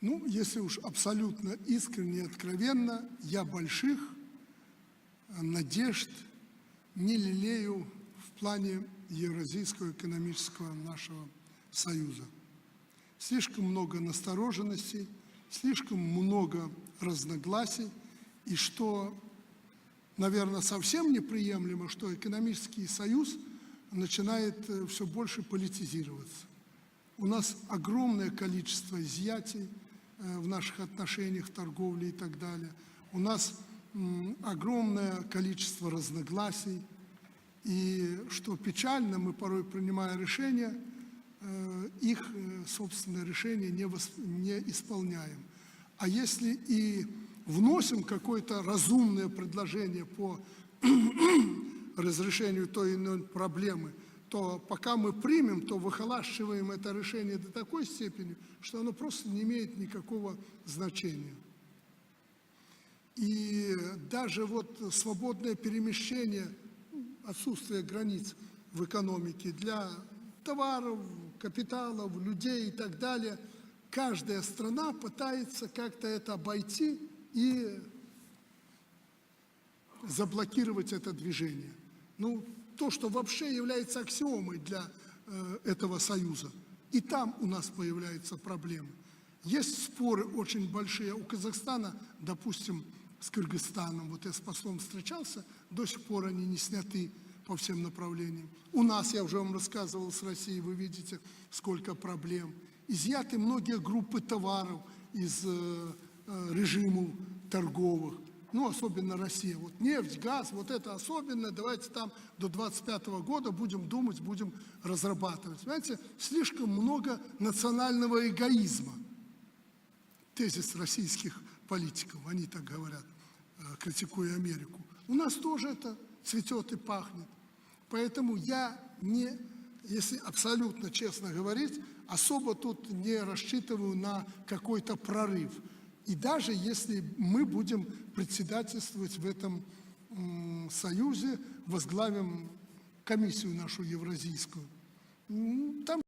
Ну, если уж абсолютно искренне и откровенно, я больших надежд не лелею в плане Евразийского экономического нашего союза. Слишком много настороженностей, слишком много разногласий, и что, наверное, совсем неприемлемо, что экономический союз начинает все больше политизироваться. У нас огромное количество изъятий в наших отношениях, торговле и так далее. У нас огромное количество разногласий. И что печально, мы порой, принимая решения, их собственное решение не исполняем. А если и вносим какое-то разумное предложение по разрешению той или иной проблемы, то пока мы примем, то выхолащиваем это решение до такой степени, что оно просто не имеет никакого значения. И даже вот свободное перемещение, отсутствие границ в экономике для товаров, капиталов, людей и так далее, каждая страна пытается как-то это обойти и заблокировать это движение. Ну, то, что вообще является аксиомой для этого союза. И там у нас появляются проблемы. Есть споры очень большие у Казахстана, допустим, с Кыргызстаном. Вот я с послом встречался, до сих пор они не сняты по всем направлениям. У нас, я уже вам рассказывал, с Россией, вы видите, сколько проблем. Изъяты многие группы товаров из режимов торговых. Ну, особенно Россия. Вот нефть, газ, вот это особенно. Давайте там до 2025 года будем думать, будем разрабатывать. Понимаете, слишком много национального эгоизма. Тезис российских политиков, они так говорят, критикуя Америку. У нас тоже это цветет и пахнет. Поэтому я не, если абсолютно честно говорить, особо тут не рассчитываю на какой-то прорыв. И даже если мы будем председательствовать в этом союзе, возглавим комиссию нашу евразийскую, там